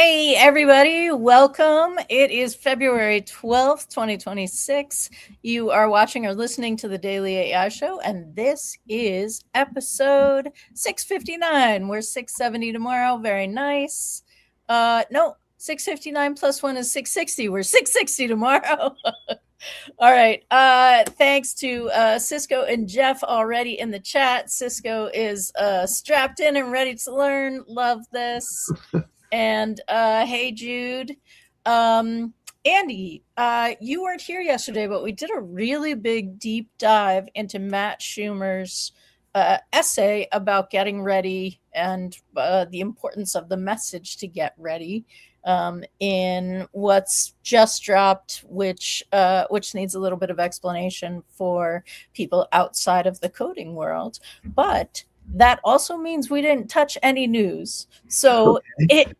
Hey, everybody, welcome. It is February 12th, 2026. You are watching or listening to the Daily AI Show, and this is episode 659. We're 670 tomorrow. Very nice. No, 659 plus one is 660. We're 660 tomorrow. All right. Thanks to Cisco and Jeff already in the chat. Cisco is strapped in and ready to learn. Love this. And hey, Jude. Andy, you weren't here yesterday, but we did a really big deep dive into Matt Schumer's essay about getting ready and the importance of the message to get ready in what's just dropped, which needs a little bit of explanation for people outside of the coding world. But that also means we didn't touch any news. So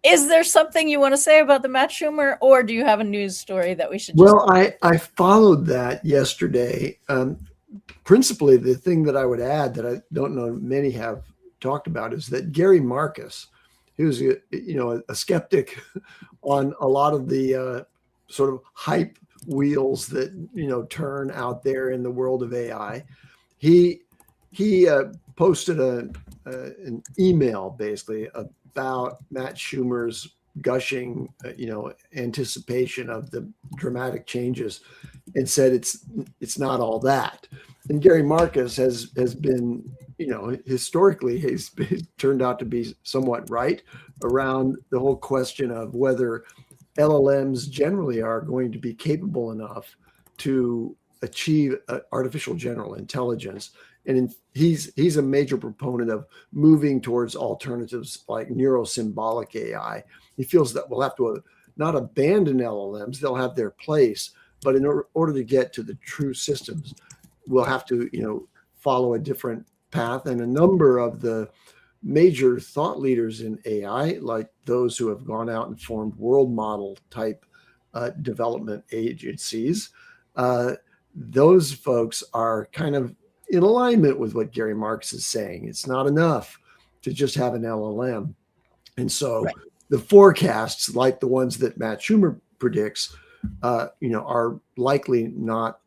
is there something you want to say about the Matt Schumer, or do you have a news story that we should just... Well, I followed that yesterday. Principally, the thing that I would add that I don't know many have talked about is that Gary Marcus, who's a skeptic on a lot of the sort of hype wheels that turn out there in the world of AI, he posted an email basically about Matt Schumer's gushing, anticipation of the dramatic changes, and said it's not all that. And Gary Marcus has been, historically, he's turned out to be somewhat right around the whole question of whether LLMs generally are going to be capable enough to achieve artificial general intelligence. And he's a major proponent of moving towards alternatives like neurosymbolic AI. He feels that we'll have to not abandon LLMs, they'll have their place, but in order to get to the true systems, we'll have to, follow a different path. And a number of the major thought leaders in AI, like those who have gone out and formed world model type development agencies, those folks are kind of in alignment with what Gary Marcus is saying. It's not enough to just have an LLM. And so the forecasts, like the ones that Matt Schumer predicts, are likely not,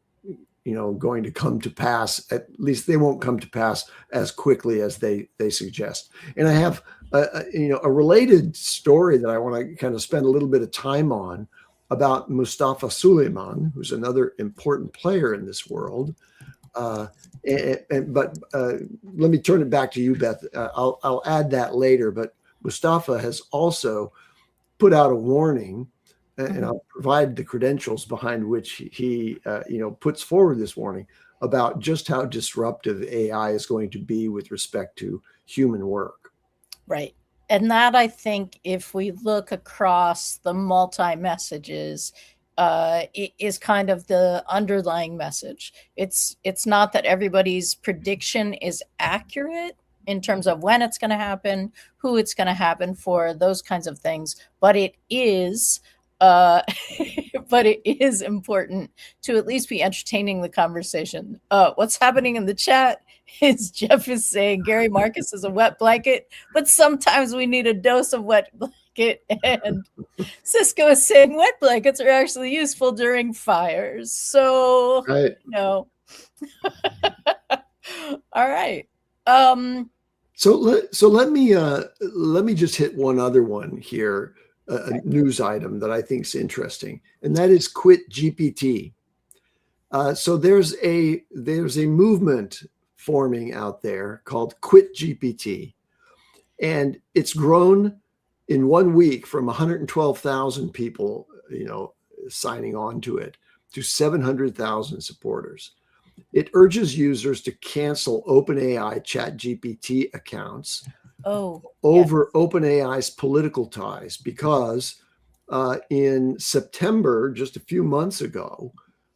going to come to pass. At least they won't come to pass as quickly as they suggest. And I have, a related story that I want to kind of spend a little bit of time on about Mustafa Suleyman, who's another important player in this world. But let me turn it back to you, Beth. I'll add that later. But Mustafa has also put out a warning, and I'll provide the credentials behind which he puts forward this warning about just how disruptive AI is going to be with respect to human work. Right. And that, I think, if we look across the multi-messages, it is kind of the underlying message. It's not that everybody's prediction is accurate in terms of when it's going to happen, who it's going to happen for, those kinds of things, but it is but it is important to at least be entertaining the conversation. What's happening in the chat is Jeff is saying Gary Marcus is a wet blanket, but sometimes we need a dose of wet blanket. And Cisco is saying wet blankets are actually useful during fires. So, no. All right. So let me just hit one other one here. A news item that I think is interesting, and that is Quit GPT. So there's a movement forming out there called Quit GPT, and it's grown in 1 week from 112,000 people, signing on to it, to 700,000 supporters. It urges users to cancel OpenAI ChatGPT accounts over OpenAI's political ties, because in September, just a few months ago,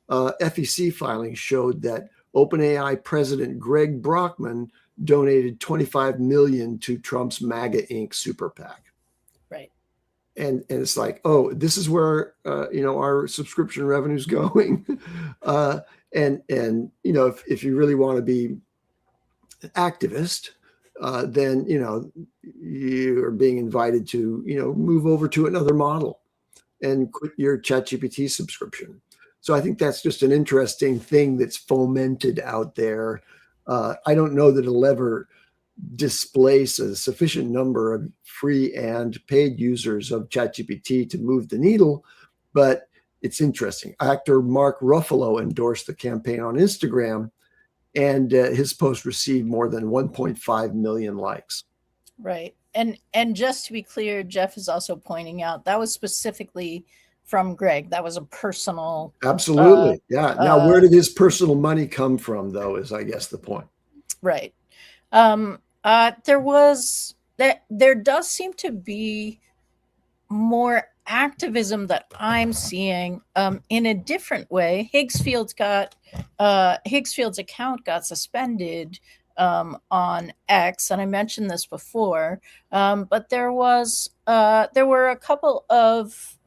FEC filings showed that OpenAI President Greg Brockman donated $25 million to Trump's MAGA Inc. super PAC. Right. And it's like, oh, this is where our subscription revenue is going. And if you really want to be an activist, then you you're being invited to, move over to another model and quit your ChatGPT subscription. So I think that's just an interesting thing that's fomented out there. I don't know that it'll ever displace a sufficient number of free and paid users of ChatGPT to move the needle, but it's interesting. Actor Mark Ruffalo endorsed the campaign on Instagram, and his post received more than 1.5 million likes. Right. And just to be clear, Jeff is also pointing out that was specifically from Greg. That was a personal. Absolutely. Yeah. Now, where did his personal money come from, though, is I guess the point. Right. There does seem to be more activism that I'm seeing in a different way. Higgsfield's account got suspended on X, and I mentioned this before, but there were a couple of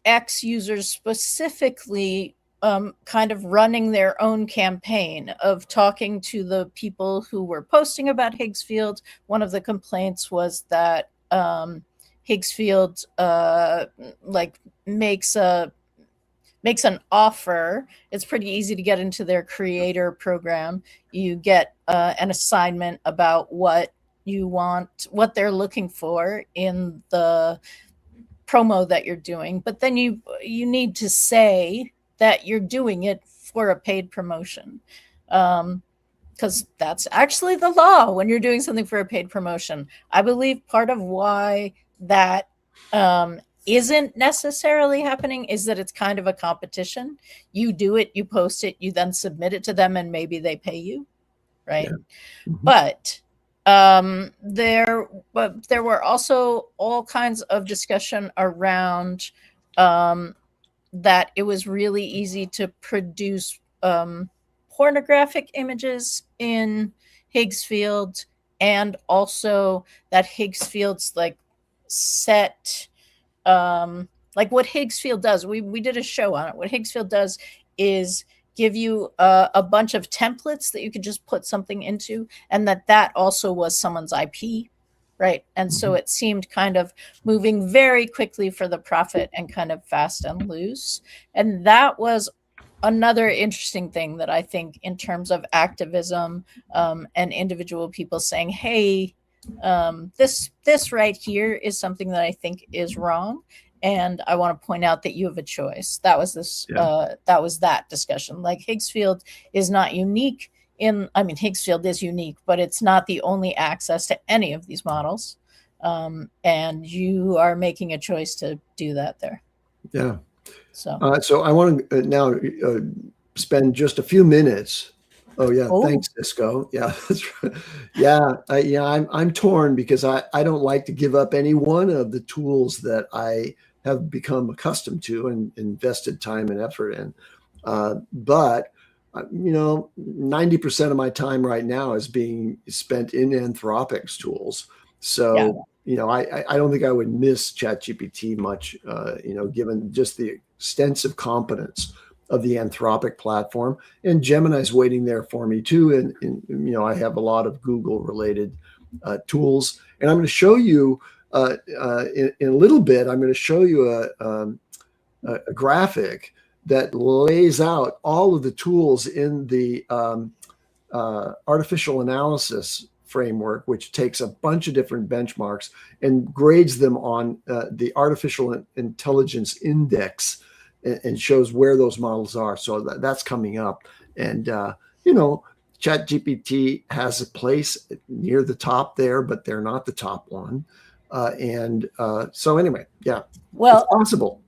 X users specifically kind of running their own campaign of talking to the people who were posting about Higgsfield. One of the complaints was that Higgsfield makes an offer. It's pretty easy to get into their creator program. You get an assignment about what you want, what they're looking for in the promo that you're doing, but then you need to say that you're doing it for a paid promotion, because that's actually the law when you're doing something for a paid promotion. I believe part of why that isn't necessarily happening is that it's kind of a competition. You do it, you post it, you then submit it to them, and maybe they pay you, right? Yeah. Mm-hmm. But there were also all kinds of discussion around that it was really easy to produce pornographic images in Higgsfield, and also that Higgsfield's set what Higgsfield does. We did a show on it. What Higgsfield does is give you a bunch of templates that you could just put something into, and that also was someone's IP, right? And so it seemed kind of moving very quickly for the profit and kind of fast and loose. And that was another interesting thing that I think, in terms of activism and individual people saying, hey, this right here is something that I think is wrong, and I want to point out that you have a choice. That was that discussion. Higgsfield is not unique Higgsfield is unique, but it's not the only access to any of these models, and you are making a choice to do that there. Yeah. So I want to now spend just a few minutes. Oh yeah, thanks, Cisco. Yeah, that's right. Yeah, I'm torn because I don't like to give up any one of the tools that I have become accustomed to and invested time and effort in. But 90% of my time right now is being spent in Anthropic's tools. So I don't think I would miss ChatGPT much. Given just the extensive competence of the Anthropic platform, and Gemini's waiting there for me too. And I have a lot of Google related tools, and I'm going to show you in a little bit. I'm going to show you a graphic that lays out all of the tools in the artificial analysis framework, which takes a bunch of different benchmarks and grades them on the artificial intelligence index, and shows where those models are. So that's coming up. And, ChatGPT has a place near the top there, but they're not the top one. So anyway, yeah, well, it's possible.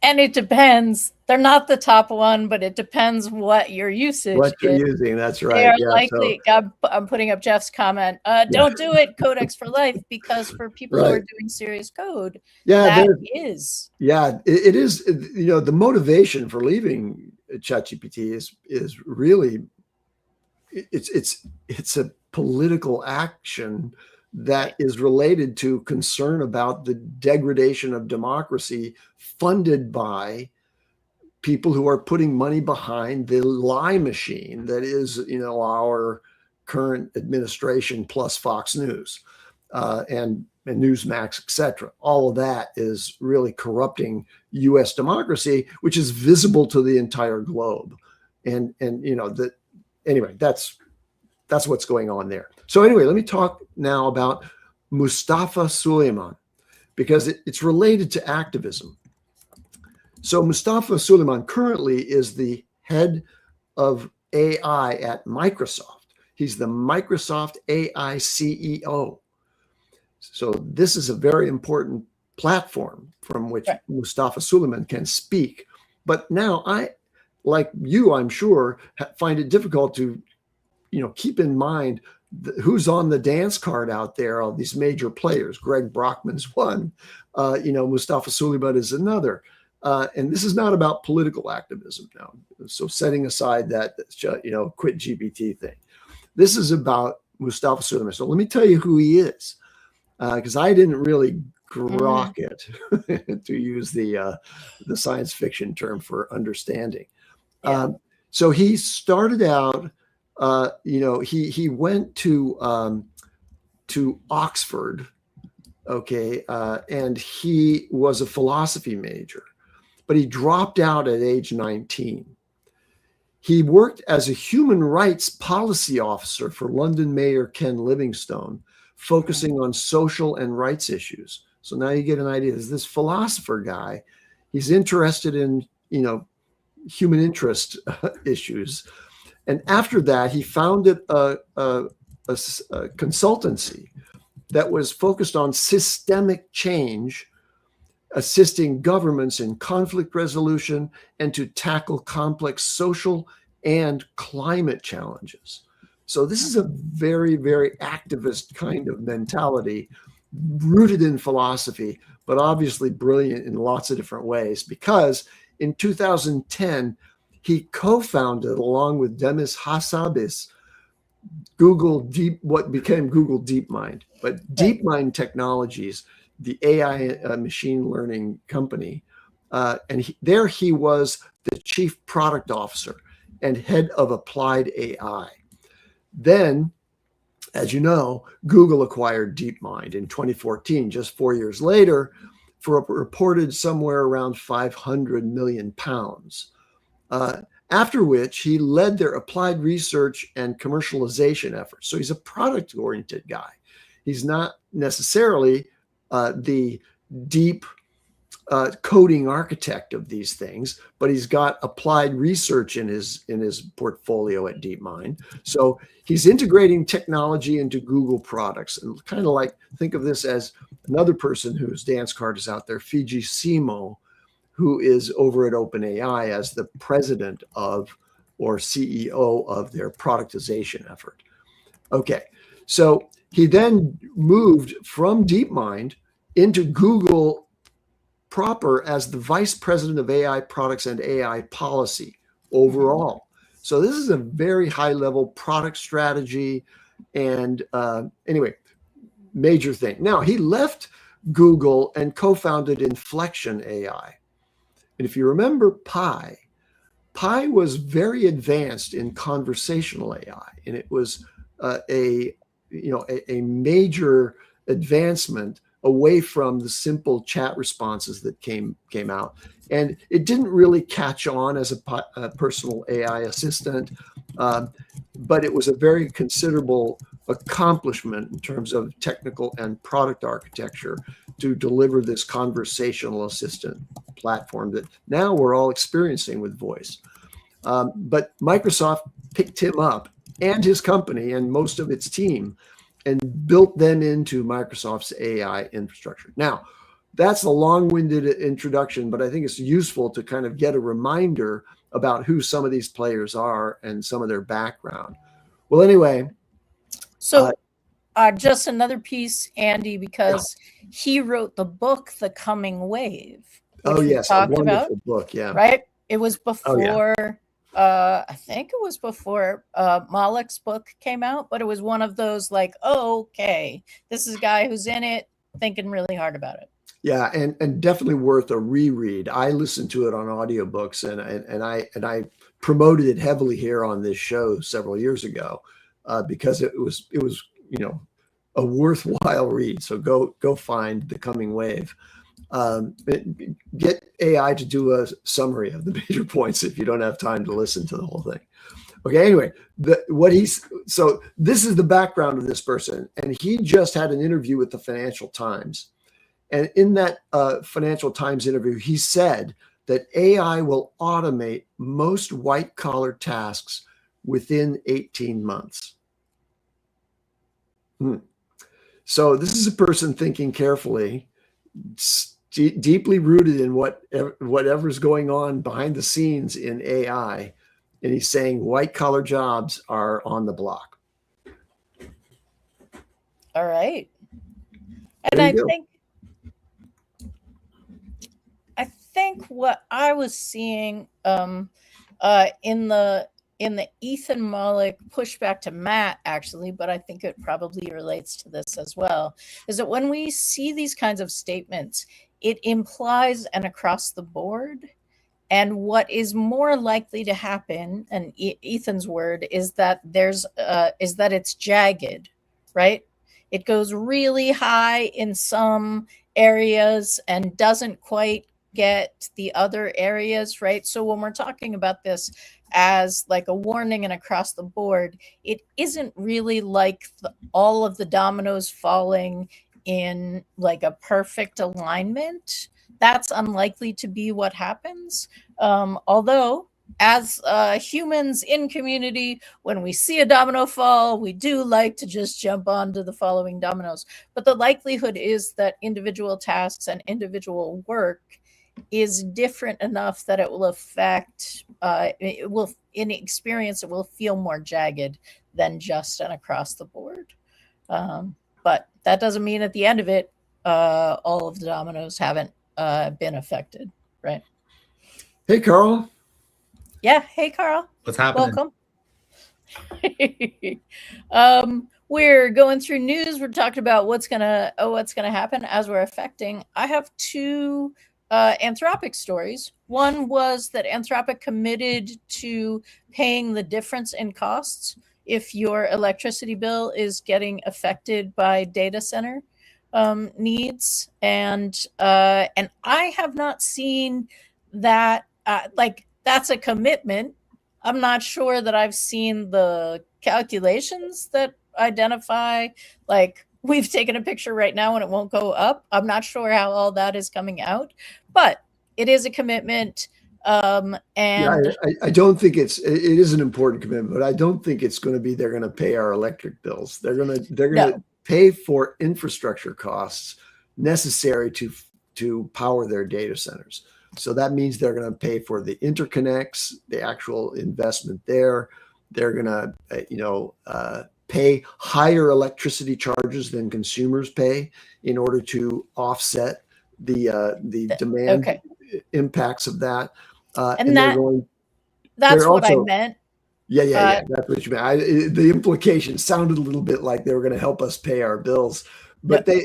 And it depends. They're not the top one, but it depends what your usage what you're using. That's right. They are likely. I'm putting up Jeff's comment. Don't do it, Codex for Life, because for people who are doing serious code, that is. Yeah, it is. The motivation for leaving ChatGPT is really it's a political action that is related to concern about the degradation of democracy, funded by people who are putting money behind the lie machine that is, our current administration plus Fox News. and Newsmax, et cetera. All of that is really corrupting U.S. democracy, which is visible to the entire globe. And anyway, that's what's going on there. So anyway, let me talk now about Mustafa Suleyman, because it's related to activism. So Mustafa Suleyman currently is the head of AI at Microsoft. He's the Microsoft AI CEO. So this is a very important platform from which Mustafa Suleyman can speak. But now I, like you, I'm sure, find it difficult to, keep in mind who's on the dance card out there, all these major players. Greg Brockman's one, Mustafa Suleyman is another. And this is not about political activism now. So setting aside that, quit GPT thing. This is about Mustafa Suleyman. So let me tell you who he is, because I didn't really grok it, to use the science fiction term for understanding. Yeah. So he started out, he went to Oxford, okay, and he was a philosophy major, but he dropped out at age 19. He worked as a human rights policy officer for London Mayor Ken Livingstone, focusing on social and rights issues. So now you get an idea. There's this philosopher guy. He's interested in, human interest issues. And after that, he founded a consultancy that was focused on systemic change, assisting governments in conflict resolution and to tackle complex social and climate challenges. So this is a very, very activist kind of mentality, rooted in philosophy, but obviously brilliant in lots of different ways, because in 2010, he co-founded, along with Demis Hassabis, what became Google DeepMind. But DeepMind Technologies, the AI machine learning company, and he was the chief product officer and head of applied AI. Then, as you know, Google acquired DeepMind in 2014, just 4 years later, for a reported somewhere around 500 million pounds. After which he led their applied research and commercialization efforts. So he's a product-oriented guy. He's not necessarily the deep coding architect of these things, but he's got applied research in his portfolio at DeepMind. So he's integrating technology into Google products, and kind of like, think of this as another person whose dance card is out there, Fiji Simo, who is over at OpenAI as the president of, or CEO of, their productization effort. Okay, so he then moved from DeepMind into Google proper as the vice president of AI products and AI policy overall. So this is a very high level product strategy. And anyway, major thing. Now he left Google and co-founded Inflection AI. And if you remember Pi was very advanced in conversational AI, and it was a major advancement away from the simple chat responses that came out. And it didn't really catch on as a personal AI assistant, but it was a very considerable accomplishment in terms of technical and product architecture to deliver this conversational assistant platform that now we're all experiencing with voice. But Microsoft picked him up and his company and most of its team and built them into Microsoft's AI infrastructure. Now, that's a long-winded introduction, but I think it's useful to kind of get a reminder about who some of these players are and some of their background. Well, anyway. So just another piece, Andy, because he wrote the book, The Coming Wave. Oh, yes, a wonderful book, yeah. Right? It was before... I think it was before Malik's book came out, but it was one of those like, oh, okay, this is a guy who's in it, thinking really hard about it. Yeah, and definitely worth a reread. I listened to it on audiobooks, and I promoted it heavily here on this show several years ago because it was a worthwhile read. So go find The Coming Wave. Get AI to do a summary of the major points if you don't have time to listen to the whole thing. Okay, anyway, so this is the background of this person, and he just had an interview with the Financial Times. And in that Financial Times interview, he said that AI will automate most white-collar tasks within 18 months. So this is a person thinking carefully, deeply rooted in whatever's going on behind the scenes in AI. And he's saying white-collar jobs are on the block. All right. And I think what I was seeing in the Ethan Mollick pushback to Matt, actually, but I think it probably relates to this as well, is that when we see these kinds of statements, it implies an across the board. And what is more likely to happen, and Ethan's word, is that it's jagged, right? It goes really high in some areas and doesn't quite get the other areas, right? So when we're talking about this as like a warning and across the board, it isn't really like all of the dominoes falling in like a perfect alignment. That's unlikely to be what happens. Although, as humans in community, when we see a domino fall, we do like to just jump onto the following dominoes. But the likelihood is that individual tasks and individual work is different enough that it will affect, in experience, it will feel more jagged than just an across the board. But that doesn't mean at the end of it, all of the dominoes haven't been affected, right? Hey, Karl. Yeah, hey, Karl. What's happening? Welcome. We're going through news. We're talking about what's gonna happen as we're affecting. I have two Anthropic stories. One was that Anthropic committed to paying the difference in costs if your electricity bill is getting affected by data center needs, and I have not seen that. That's a commitment. I'm not sure that I've seen the calculations that identify, like, we've taken a picture right now and it won't go up. I'm not sure how all that is coming out, but it is a commitment. And yeah, I don't think it is an important commitment, but I don't think it's going to be they're going to pay our electric bills. They're going to pay for infrastructure costs necessary to power their data centers. So that means they're going to pay for the interconnects, the actual investment there. They're going to pay higher electricity charges than consumers pay in order to offset the demand impacts of that. And that's what I meant. Yeah. That's what you meant. The implication sounded a little bit like they were going to help us pay our bills, but they,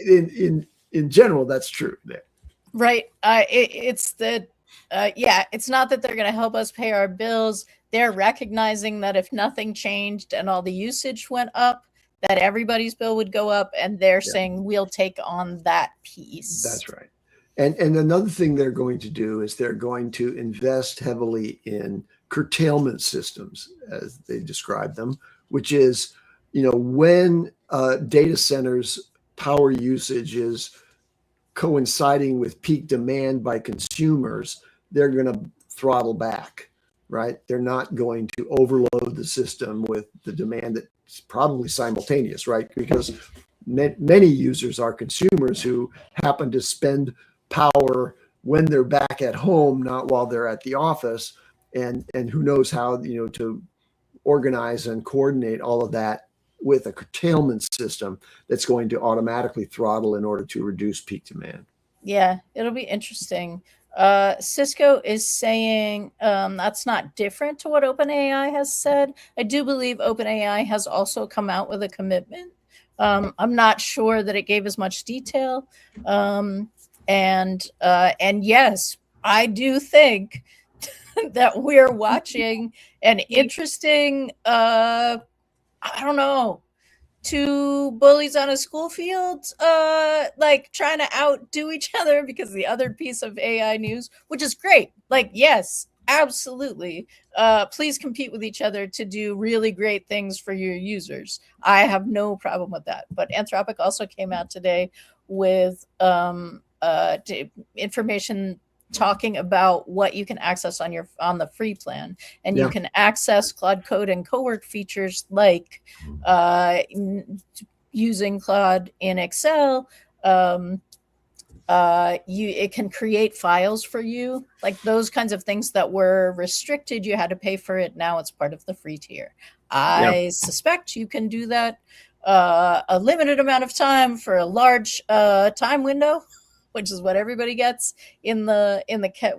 in general, that's true. Right. It's not that they're going to help us pay our bills. They're recognizing that if nothing changed and all the usage went up, that everybody's bill would go up, and they're saying we'll take on that piece. That's right. And another thing they're going to do is they're going to invest heavily in curtailment systems, as they describe them, which is, when data centers power usage is coinciding with peak demand by consumers, they're going to throttle back, right? They're not going to overload the system with the demand that's probably simultaneous, right? Because many users are consumers who happen to spend power when they're back at home, not while they're at the office, and who knows how to organize and coordinate all of that with a curtailment system that's going to automatically throttle in order to reduce peak demand. Yeah, it'll be interesting. Cisco is saying that's not different to what OpenAI has said. I do believe OpenAI has also come out with a commitment. I'm not sure that it gave as much detail. And yes, I do think that we're watching an interesting, I don't know, two bullies on a school field like trying to outdo each other because the other piece of AI news, which is great. Like, yes, absolutely. Please compete with each other to do really great things for your users. I have no problem with that. But Anthropic also came out today with information talking about what you can access on the free plan, and you Yeah. can access Claude Code and Cowork features like uh, using Claude in Excel. It can create files for you, like those kinds of things that were restricted. You had to pay for it. Now it's part of the free tier. Yeah. I suspect you can do that a limited amount of time for a large time window, which is what everybody gets in the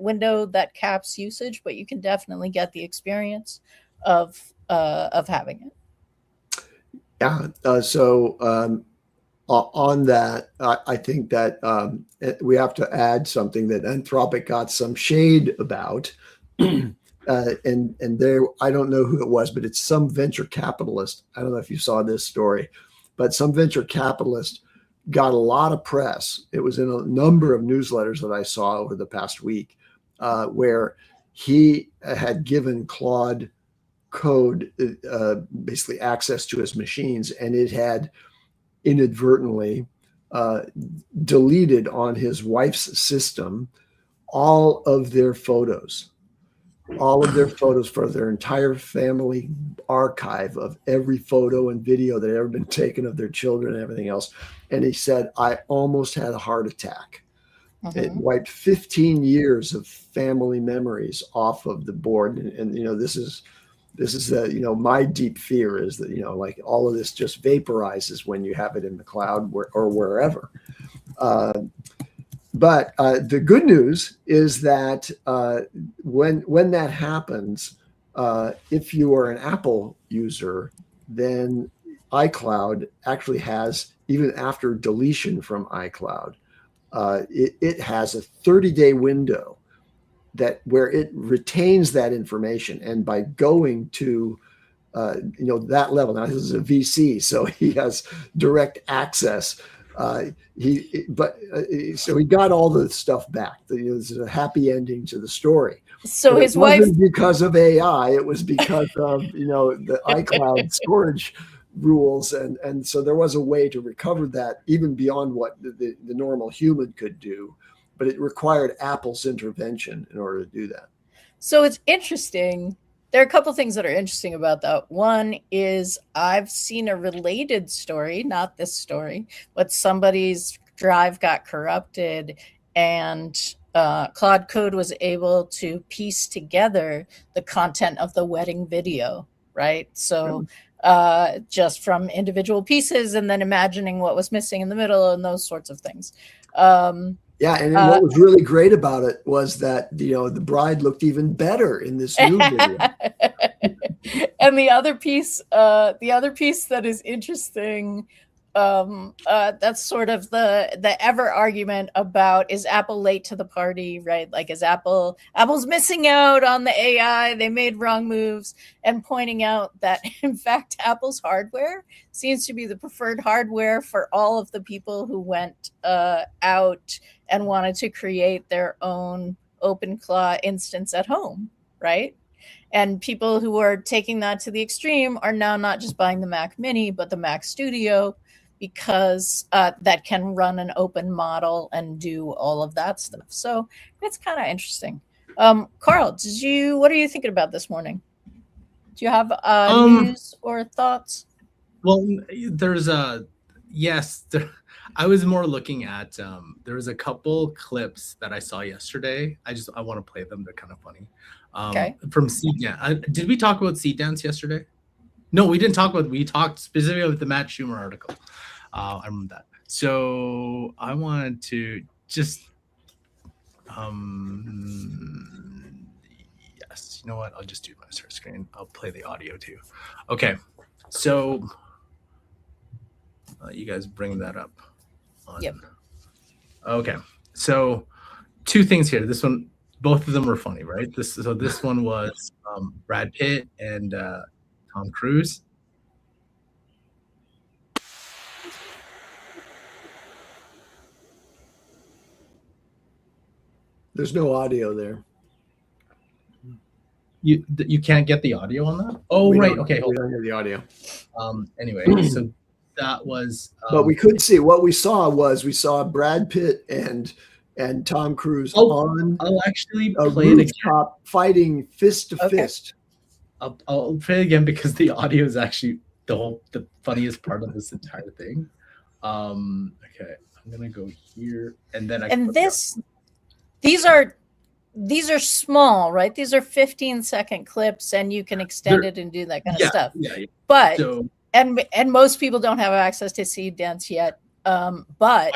window that caps usage. But you can definitely get the experience of having it. Yeah. On that, I think that we have to add something that Anthropic got some shade about. And there, I don't know who it was, but it's some venture capitalist. I don't know if you saw this story, but some venture capitalist got a lot of press. It was in a number of newsletters that I saw over the past week, where he had given Claude Code basically access to his machines, and it had inadvertently uh, deleted on his wife's system all of their photos, for their entire family archive of every photo and video that had ever been taken of their children and everything else. And he said, I almost had a heart attack. It Mm-hmm. wiped 15 years of family memories off of the board. And this is my deep fear is that, like all of this just vaporizes when you have it in the cloud or wherever. Uh, but the good news is that when that happens, if you are an Apple user, then iCloud actually has, even after deletion from iCloud, it has a 30-day window where it retains that information. And by going to that level, now this is a VC, so he has direct access. So he got all the stuff back. There's a happy ending to the story, So but it his wife wasn't because of AI. It was because of the iCloud storage rules, and so there was a way to recover that even beyond what the normal human could do, but it required Apple's intervention in order to do that. So it's interesting. There are a couple things that are interesting about that. One is I've seen a related story, not this story, but somebody's drive got corrupted, and Claude Code was able to piece together the content of the wedding video, right? So Really. just from individual pieces and then imagining what was missing in the middle and those sorts of things. Um, Yeah, and then uh, what was really great about it was that the bride looked even better in this new video. and the other piece that is interesting, that's sort of the ever argument about, is Apple late to the party, right? Like, is Apple's missing out on the AI? They made wrong moves, and pointing out that in fact Apple's hardware seems to be the preferred hardware for all of the people who went out and wanted to create their own OpenClaw instance at home, right? And people who are taking that to the extreme are now not just buying the Mac Mini, but the Mac Studio, because that can run an open model and do all of that stuff. So it's kind of interesting. Karl, what are you thinking about this morning? Do you have Um, news or thoughts? well, there's a yes. I was more looking at there was a couple clips that I saw yesterday. I want to play them. They're kind of funny. Okay. From Seed Dance. Did we talk about Seed Dance yesterday? No, we didn't talk about. We talked specifically about the Matt Schumer article. I remember that. So I wanted to just yes. You know what? I'll just do my start screen. I'll play the audio too. Okay. So you guys bring that up. Yep. Okay. So two things here. This one, both of them were funny, right? This one was Brad Pitt and Tom Cruise. There's no audio there. You can't get the audio on that? Oh, right. Okay, We don't hear the audio. Anyway, so that was but we could see what we saw Brad Pitt and Tom Cruise on I'll actually a play it again. rooftop fighting fist to fist. I'll play it again because the audio is actually the funniest part of this entire thing. Okay, I'm gonna go here and then these are small, right? These are 15-second clips, and you can extend it and do that kind of stuff. Yeah. But and most people don't have access to Seed Dance yet. But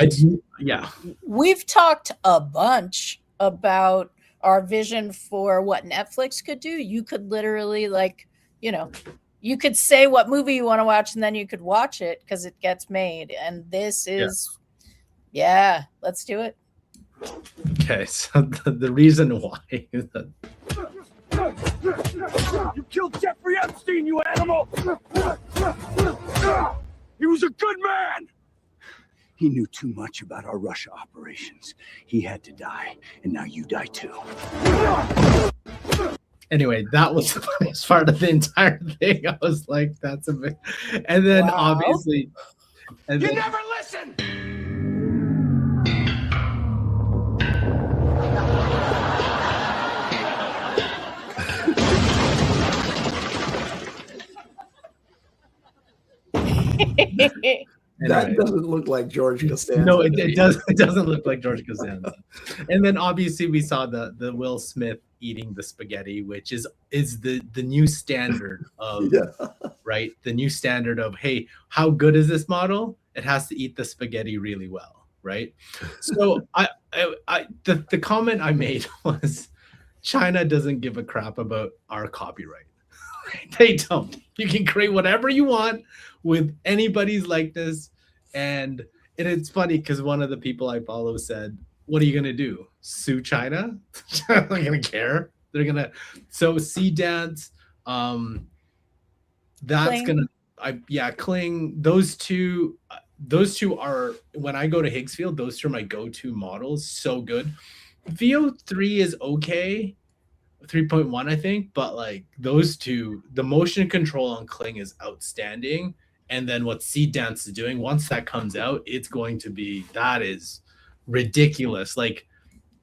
we've talked a bunch about our vision for what Netflix could do. You could literally, like, you could say what movie you want to watch, and then you could watch it because it gets made. And this is, let's do it. Okay, so the reason why is that you killed Jeffrey Epstein, you animal! He was a good man! He knew too much about our Russia operations. He had to die, and now you die too. Anyway, that was the funniest part of the entire thing. I was like, that's a bit... And then obviously... And you then, never listen! That doesn't look like George Costanza. No, it doesn't look like George Costanza. And then obviously we saw the Will Smith eating the spaghetti, which is the new standard of right? The new standard of, hey, how good is this model? It has to eat the spaghetti really well, right? So the comment I made was, China doesn't give a crap about our copyright. They don't. You can create whatever you want with anybody's likeness. And it's funny because one of the people I follow said, what are you going to do? Sue China? They're not going to care. They're going to. So Seed Dance, that's going to, Kling. Those two are, when I go to Higgsfield, those two are my go-to models. So good. VO3 is okay. 3.1, I think, but like those two, the motion control on Kling is outstanding. And then what Seed Dance is doing, once that comes out, it's going to be, that is ridiculous. Like,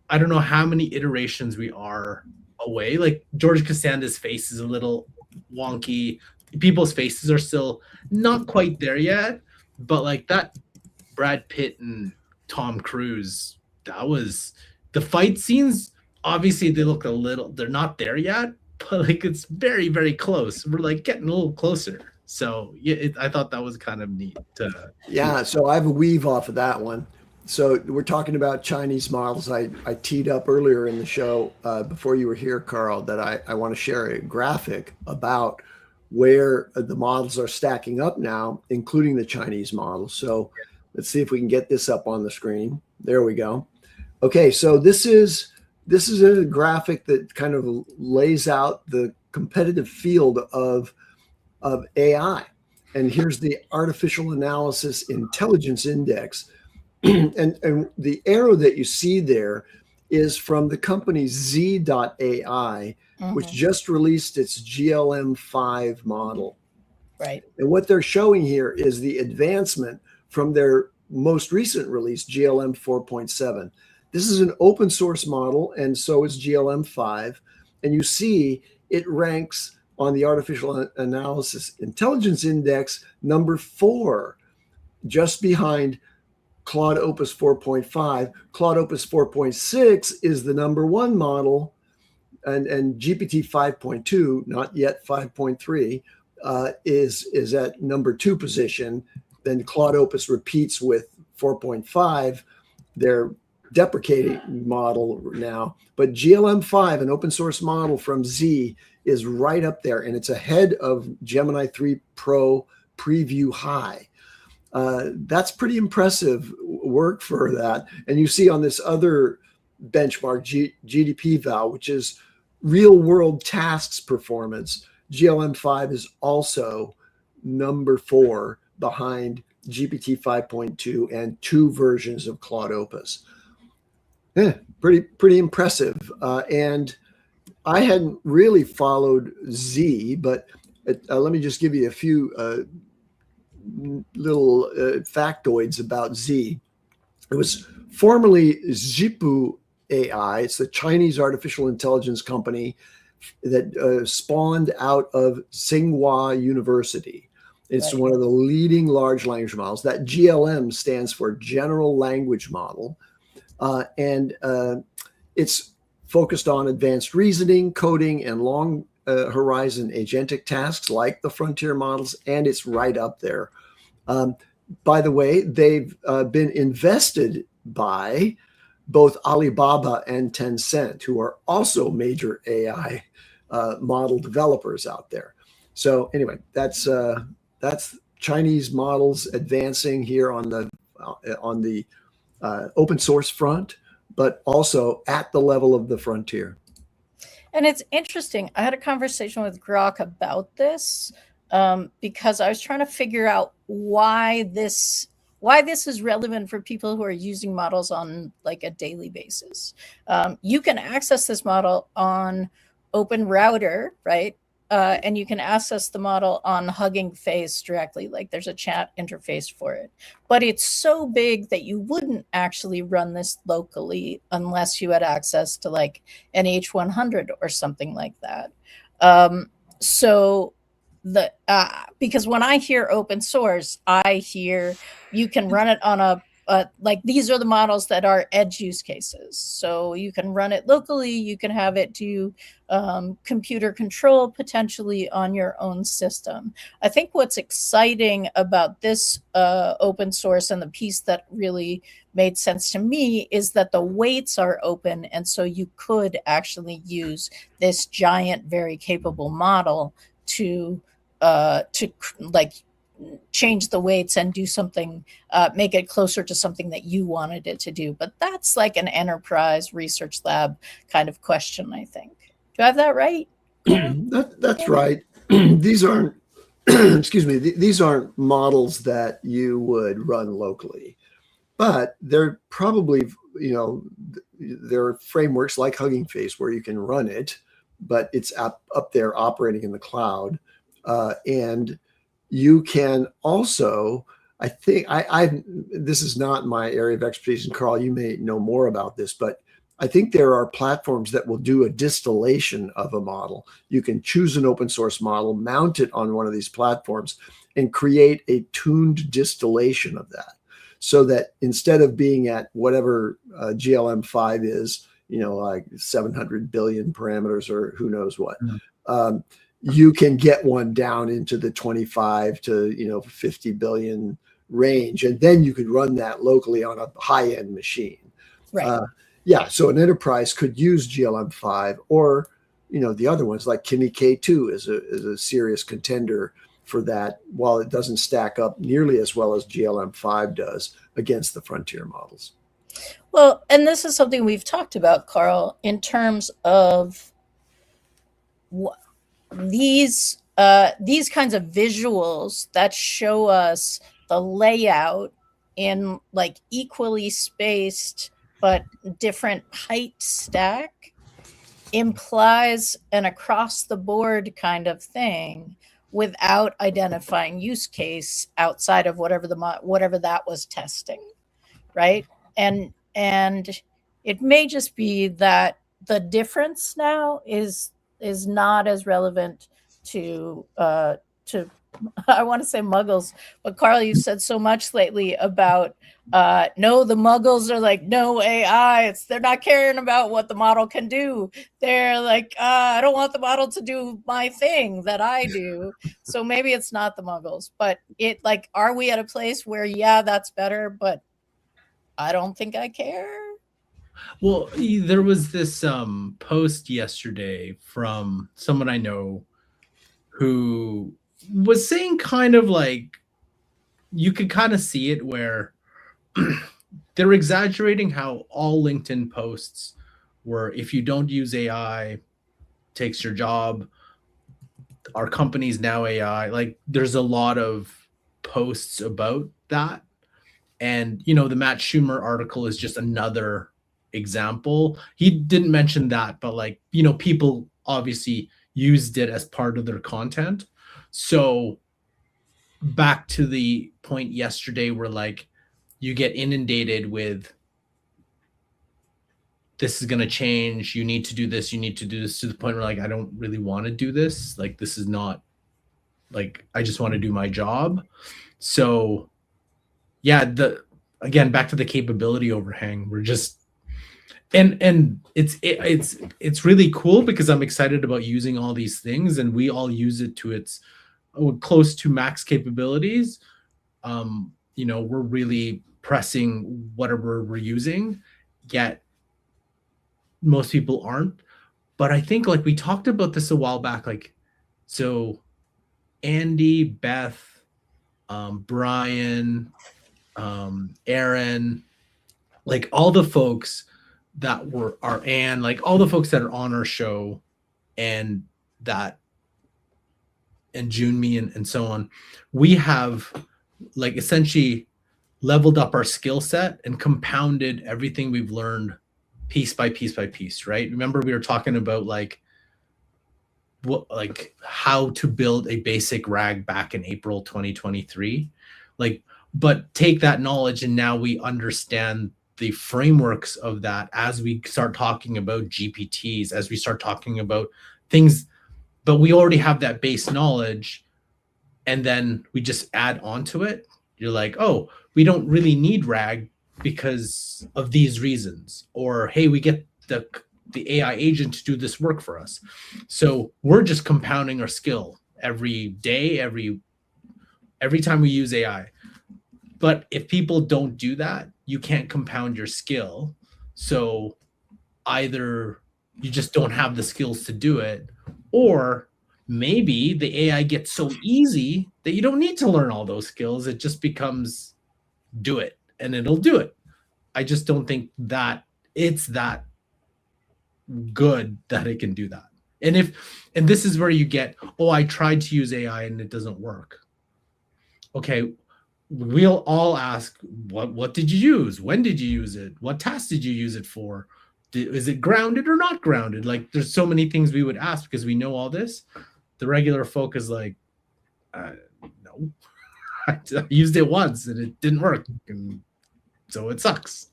I don't know how many iterations we are away. Like, George Costanza's face is a little wonky. People's faces are still not quite there yet. But like that Brad Pitt and Tom Cruise, that was the fight scenes. Obviously, they look they're not there yet, but like it's very, very close. We're like getting a little closer. So I thought that was kind of neat. So I have a weave off of that one. So we're talking about Chinese models. I teed up earlier in the show before you were here, Karl, that I want to share a graphic about where the models are stacking up now, including the Chinese models. So let's see if we can get this up on the screen. There we go. Okay, so this is a graphic that kind of lays out the competitive field of AI. And here's the Artificial Analysis Intelligence Index. and the arrow that you see there is from the company Z.AI, which just released its GLM-5 model. Right. And what they're showing here is the advancement from their most recent release, GLM 4.7. This is an open source model, and so is GLM-5. And you see it ranks on the Artificial Analysis Intelligence Index number 4, just behind Claude Opus 4.5. Claude Opus 4.6 is the number 1 model, and GPT 5.2, not yet 5.3, is at number 2 position. Then Claude Opus repeats with 4.5. They're deprecating model now, but GLM-5, an open source model from Z, is right up there, and it's ahead of Gemini 3 Pro Preview High. That's pretty impressive work for that. And you see on this other benchmark, GDP val, which is real world tasks performance, GLM-5 is also number 4 behind GPT 5.2 and 2 versions of Claude Opus. Yeah, pretty impressive. And I hadn't really followed Z, but let me just give you a few little factoids about Z. It was formerly Zhipu AI. It's the Chinese artificial intelligence company that spawned out of Tsinghua University. It's one of the leading large language models. That GLM stands for General Language Model. And it's focused on advanced reasoning, coding, and long horizon agentic tasks like the frontier models, and it's right up there. By the way, they've been invested by both Alibaba and Tencent, who are also major AI model developers out there. So anyway, that's Chinese models advancing here on the open source front, but also at the level of the frontier. And it's interesting. I had a conversation with Grok about this because I was trying to figure out why this is relevant for people who are using models on like a daily basis. You can access this model on Open Router, right? And you can access the model on Hugging Face directly. Like there's a chat interface for it. But it's so big that you wouldn't actually run this locally unless you had access to like an H100 or something like that. So because when I hear open source, I hear you can run it on like these are the models that are edge use cases. So you can run it locally, you can have it do computer control potentially on your own system. I think what's exciting about this open source and the piece that really made sense to me is that the weights are open. And so you could actually use this giant, very capable model to like change the weights and do something, make it closer to something that you wanted it to do. But that's like an enterprise research lab kind of question, I think. Do I have that right? That's right. These aren't, excuse me, these aren't models that you would run locally, but they're probably, there are frameworks like Hugging Face where you can run it, but it's up there operating in the cloud. And you can also, I think, this is not my area of expertise, and Karl, you may know more about this, but I think there are platforms that will do a distillation of a model. You can choose an open source model, mount it on one of these platforms, and create a tuned distillation of that. So that instead of being at whatever GLM5 is, like 700 billion parameters or who knows what, you can get one down into the 25 to 50 billion range, and then you could run that locally on a high-end machine. Right. So an enterprise could use GLM5, or the other ones like Kimi K2 is a serious contender for that, while it doesn't stack up nearly as well as GLM5 does against the frontier models. Well, and this is something we've talked about, Karl, in terms of these kinds of visuals that show us the layout in like equally spaced but different height stack implies an across the board kind of thing without identifying use case outside of whatever that was testing, right? And it may just be that the difference now is not as relevant to I want to say muggles, but Karl, you said so much lately about no, the muggles are like, no AI, they're not caring about what the model can do. They're like, I don't want the model to do my thing that I do. So maybe it's not the muggles, but it like, are we at a place where, yeah, that's better, but I don't think I care? Well, there was this post yesterday from someone I know who was saying kind of like, you could kind of see it where they're exaggerating how all LinkedIn posts were, if you don't use AI, takes your job. Our company's now AI. Like there's a lot of posts about that. And, the Matt Schumer article is just another example. He didn't mention that, but like, you know, people obviously used it as part of their content. So back to the point yesterday where like you get inundated with this is going to change, you need to do this, you need to do this, to the point where like I don't really want to do this, like this is not, like I just want to do my job. So yeah, again back to the capability overhang, we're just and it's really cool because I'm excited about using all these things, and we all use it to its close to max capabilities. You know, we're really pressing whatever we're using, yet most people aren't. But I think like we talked about this a while back, like so Andy, Beth, Brian, Aaron, like all the folks that are Anne, like all the folks that are on our show, and Jyunmi and so on, we have like essentially leveled up our skill set and compounded everything we've learned piece by piece by piece, right? Remember we were talking about like how to build a basic rag back in April 2023, like, but take that knowledge and now we understand the frameworks of that as we start talking about GPTs, as we start talking about things, but we already have that base knowledge and then we just add on to it. You're like, oh, we don't really need RAG because of these reasons, or hey, we get the AI agent to do this work for us. So we're just compounding our skill every day, every time we use AI. But if people don't do that, you can't compound your skill. So either you just don't have the skills to do it, or maybe the AI gets so easy that you don't need to learn all those skills. It just becomes do it and it'll do it. I just don't think that it's that good that it can do that. And this is where you get, oh, I tried to use AI and it doesn't work. Okay, we'll all ask, what did you use? When did you use it? What task did you use it for? Is it grounded or not grounded? Like there's so many things we would ask because we know all this. The regular folk is like, no, I used it once and it didn't work. And so it sucks.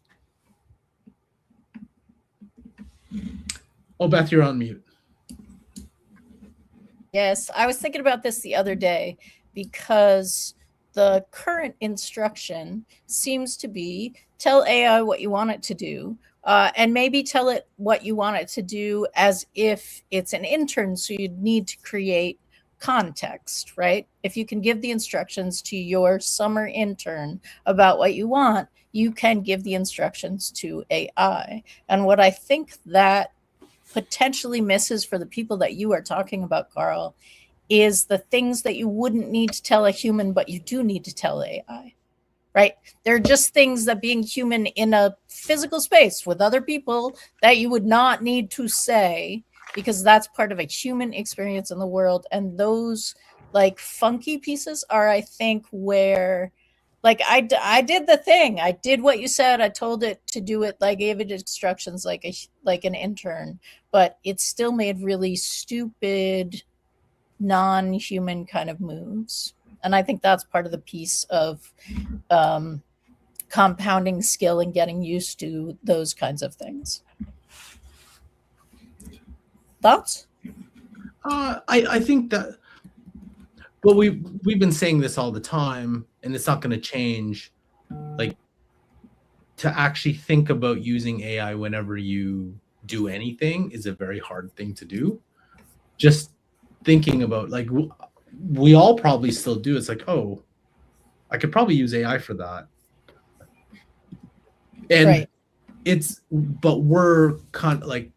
Oh, Beth, you're on mute. Yes, I was thinking about this the other day because the current instruction seems to be tell AI what you want it to do, and maybe tell it what you want it to do as if it's an intern, so you'd need to create context, right? If you can give the instructions to your summer intern about what you want, you can give the instructions to AI. And what I think that potentially misses for the people that you are talking about, Karl, is the things that you wouldn't need to tell a human, but you do need to tell AI, right? They're just things that being human in a physical space with other people that you would not need to say because that's part of a human experience in the world. And those like funky pieces are, I think, where like I did the thing. I did what you said. I told it to do it. I gave it instructions like an intern, but it still made really stupid, non-human kind of moves. And I think that's part of the piece of compounding skill and getting used to those kinds of things. Thoughts? I think that, well, we've been saying this all the time, and it's not going to change. Like, to actually think about using AI whenever you do anything is a very hard thing to do. Just thinking about, like, we all probably still do. It's like, oh, I could probably use AI for that. And right. But we're kind of like,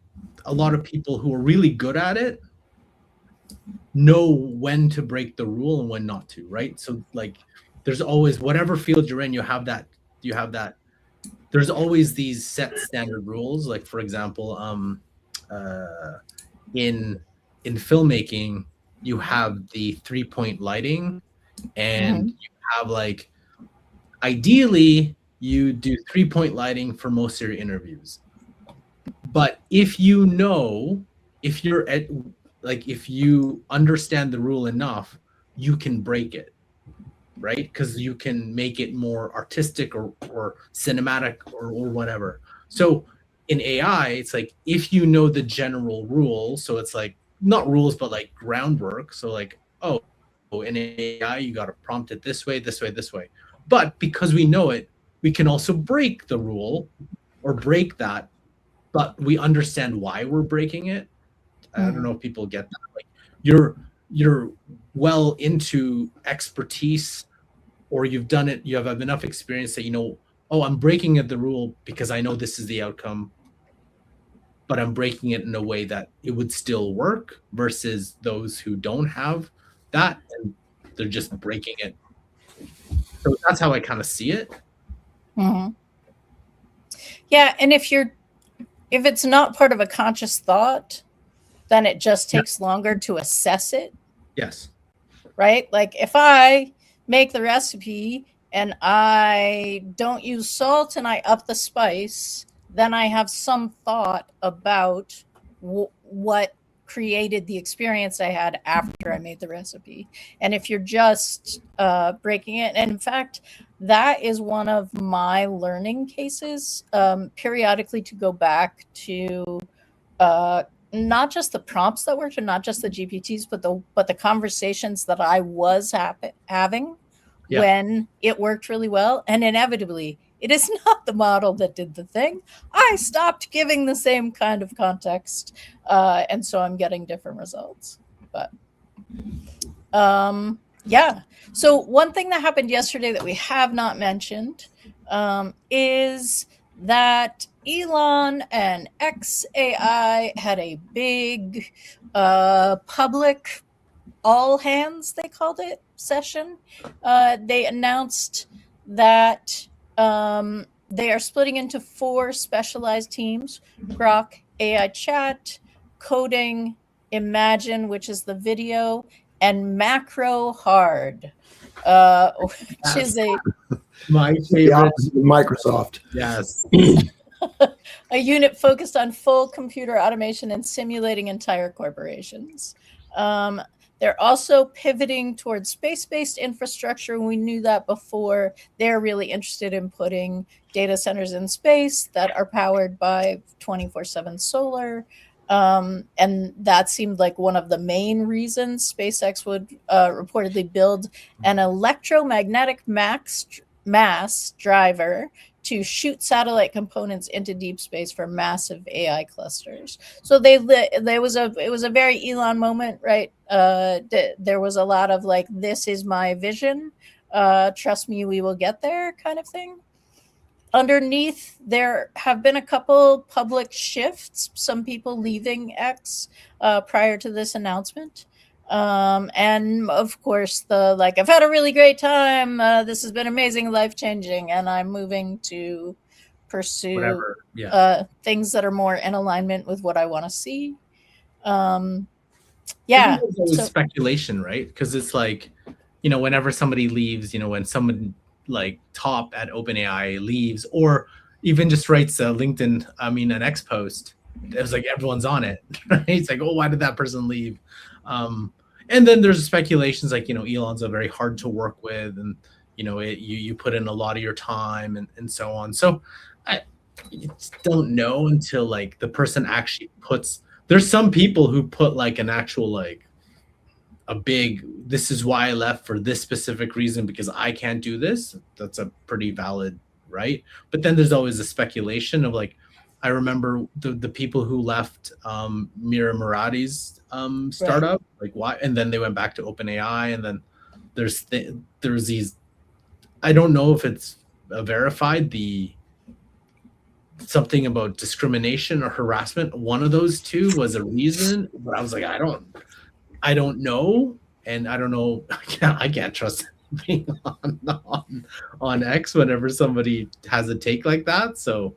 a lot of people who are really good at it know when to break the rule and when not to, right? So like there's always, whatever field you're in, you have that there's always these set standard rules. Like for example, in filmmaking, you have the 3-point lighting, and you have like, ideally you do 3-point lighting for most of your interviews. But if you know, if you're at, like, if you understand the rule enough, you can break it, right? Because you can make it more artistic or cinematic or whatever. So in AI, it's like if you know the general rule, so it's like not rules, but like groundwork. So like, oh, in AI, you got to prompt it this way, this way, this way. But because we know it, we can also break the rule or break that, but we understand why we're breaking it. I don't know if people get that. Like you're well into expertise, or you've done it, you have enough experience that you know, oh, I'm breaking the rule because I know this is the outcome, but I'm breaking it in a way that it would still work, versus those who don't have that and they're just breaking it. So that's how I kind of see it. Mm-hmm. Yeah, and if it's not part of a conscious thought, then it just takes longer to assess it. Yes. Right? Like if I make the recipe and I don't use salt and I up the spice, then I have some thought about what created the experience I had after I made the recipe. And if you're just breaking it, and in fact, that is one of my learning cases, periodically to go back to not just the prompts that worked, or not just the GPTs, but the conversations that I was having when it worked really well. And inevitably, it is not the model that did the thing. I stopped giving the same kind of context, and so I'm getting different results. But yeah. So one thing that happened yesterday that we have not mentioned is that Elon and XAI had a big public all hands, they called it, session. They announced that they are splitting into 4 specialized teams: Grok, AI chat, coding, Imagine, which is the video, and Macro Hard, which is my favorite. Microsoft. Yes. A unit focused on full computer automation and simulating entire corporations. They're also pivoting towards space-based infrastructure. We knew that before. They're really interested in putting data centers in space that are powered by 24/7 solar. And that seemed like one of the main reasons SpaceX would reportedly build an electromagnetic mass driver to shoot satellite components into deep space for massive AI clusters. So it was a very Elon moment, right? There was a lot of like, this is my vision. Trust me, we will get there kind of thing. Underneath, there have been a couple public shifts, some people leaving X prior to this announcement. And of course, I've had a really great time. This has been amazing, life-changing, and I'm moving to pursue things that are more in alignment with what I want to see. Yeah. There's always speculation, right? Because it's like, whenever somebody leaves, when someone like top at OpenAI leaves, or even just writes a an X post, it was like everyone's on it, right? It's like, oh, why did that person leave? And then there's speculations like, Elon's a very hard to work with, and you put in a lot of your time and so on. So you just don't know until like the person actually puts. There's some people who put like an actual like a big, this is why I left for this specific reason because I can't do this. That's a pretty valid, right? But then there's always a speculation of like, I remember the people who left Mira Murati's startup, like why, and then they went back to OpenAI, and then there's these, I don't know if it's verified, something about discrimination or harassment. One of those two was a reason, but I was like, I don't know, and I don't know. I can't trust being on X whenever somebody has a take like that. So,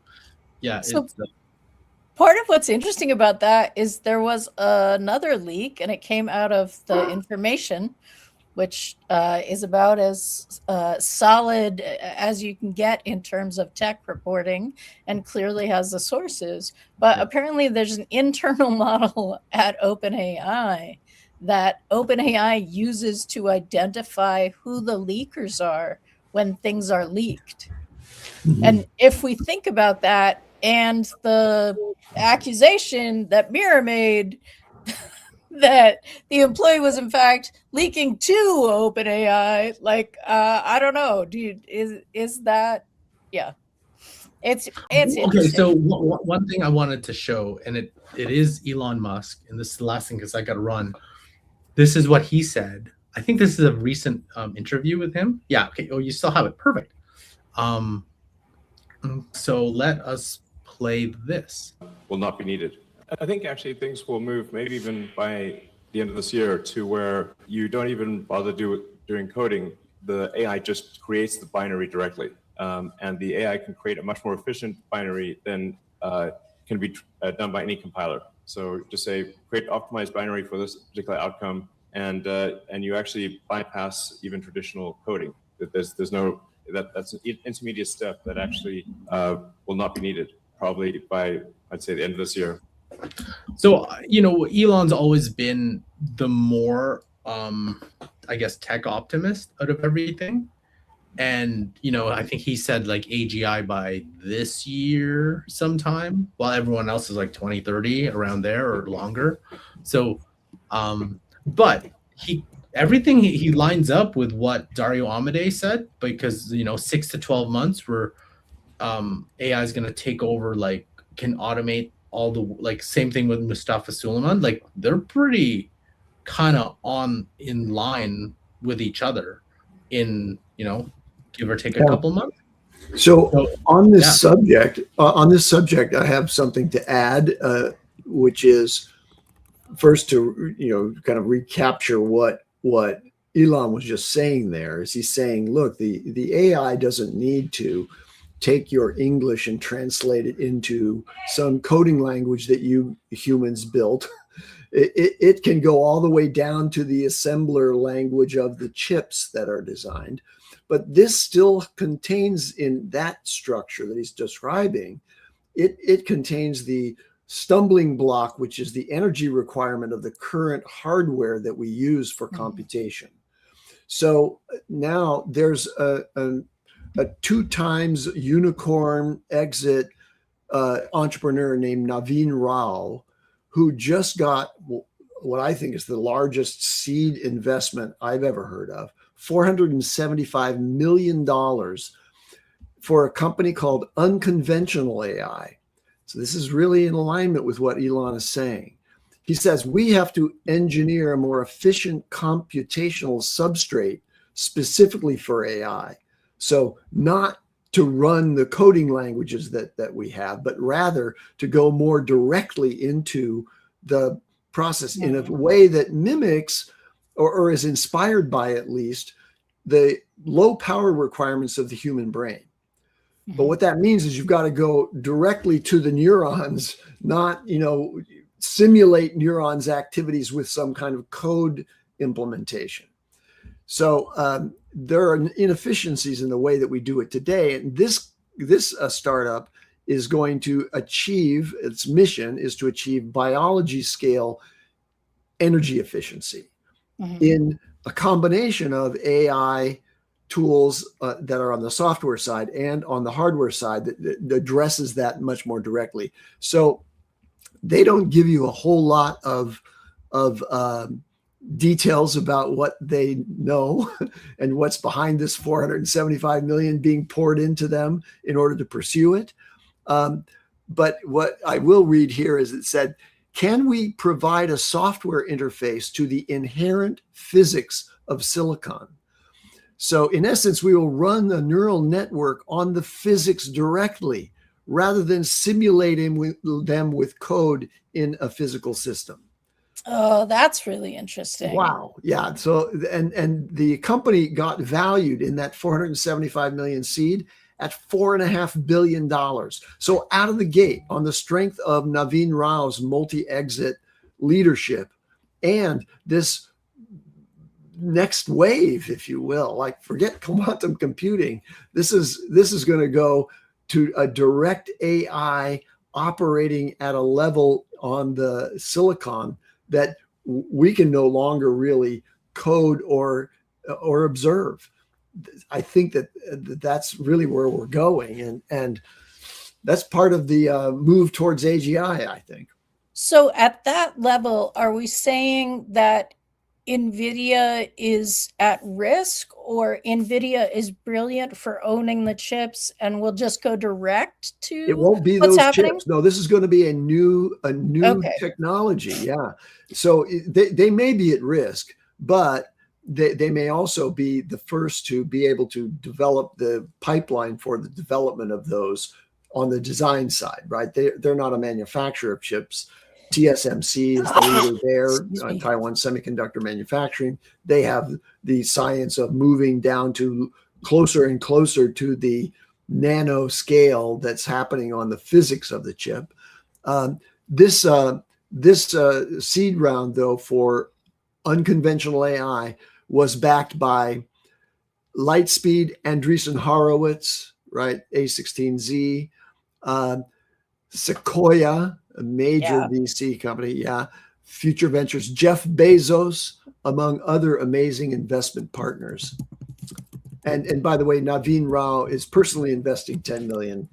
yeah. So part of what's interesting about that is there was another leak, and it came out of the information which is about as solid as you can get in terms of tech reporting and clearly has the sources. But apparently there's an internal model at OpenAI that OpenAI uses to identify who the leakers are when things are leaked. Mm-hmm. And if we think about that and the accusation that Mira made that the employee was in fact leaking to OpenAI, like I don't know, dude, is that it's okay. So one thing I wanted to show, and it is Elon Musk, and this is the last thing because I got to run. This is what he said. I think this is a recent interview with him. Yeah. Okay. Oh, you still have it. Perfect. So let us play this. Will not be needed. I think actually things will move maybe even by the end of this year to where you don't even bother doing coding. The AI just creates the binary directly. And the AI can create a much more efficient binary than can be done by any compiler. So just say, create optimized binary for this particular outcome, and you actually bypass even traditional coding. There's no, that's an intermediate step that actually will not be needed probably by, I'd say, the end of this year. So, Elon's always been the more, I guess, tech optimist out of everything. And, I think he said like AGI by this year sometime, while everyone else is like 2030 around there or longer. So, but everything he lines up with what Dario Amodei said, because, 6 to 12 months where AI is going to take over, like can automate all the, like same thing with Mustafa Suleiman, like they're pretty kind of in line with each other in, give or take a couple months. So on this subject, I have something to add, which is first to, kind of recapture what Elon was just saying there. Is he's saying, look, the AI doesn't need to take your English and translate it into some coding language that you humans built. It can go all the way down to the assembler language of the chips that are designed. But this still contains, in that structure that he's describing, it contains the stumbling block, which is the energy requirement of the current hardware that we use for computation. So now there's a 2 times unicorn exit entrepreneur named Naveen Rao, who just got what I think is the largest seed investment I've ever heard of, $475 million for a company called Unconventional AI. So this is really in alignment with what Elon is saying. He says we have to engineer a more efficient computational substrate specifically for AI. So not to run the coding languages that we have, but rather to go more directly into the process in a way that mimics or is inspired by, at least, the low power requirements of the human brain. But what that means is you've got to go directly to the neurons, not, simulate neurons' activities with some kind of code implementation. So there are inefficiencies in the way that we do it today. And this startup is going to achieve, its mission is to achieve biology scale energy efficiency in a combination of AI tools that are on the software side and on the hardware side that addresses that much more directly. So they don't give you a whole lot of details about what they know and what's behind this 475 million being poured into them in order to pursue it. But what I will read here is it said, can we provide a software interface to the inherent physics of silicon? So in essence, we will run a neural network on the physics directly rather than simulating them with code in a physical system. Oh, that's really interesting. Wow. Yeah. So, and the company got valued in that 475 million seed at $4.5 billion. So out of the gate, on the strength of Naveen Rao's multi-exit leadership and this next wave, if you will. Like, forget quantum computing. This is going to go to a direct AI operating at a level on the silicon that we can no longer really code or observe. I think that's really where we're going, and that's part of the move towards AGI, I think. So at that level, are we saying that NVIDIA is at risk, or NVIDIA is brilliant for owning the chips and will just go direct to it won't be what's those happening? chips. No, this is going to be a new technology. Yeah. So they may be at risk, but they may also be the first to be able to develop the pipeline for the development of those on the design side, right? They're not a manufacturer of chips. TSMC is the leader there, Taiwan Semiconductor Manufacturing. They have the science of moving down to closer and closer to the nano scale that's happening on the physics of the chip. This seed round, though, for unconventional AI was backed by Lightspeed, Andreessen Horowitz, right? A16Z, Sequoia, a major VC company, Future Ventures, Jeff Bezos, among other amazing investment partners. And by the way, Naveen Rao is personally investing 10 million,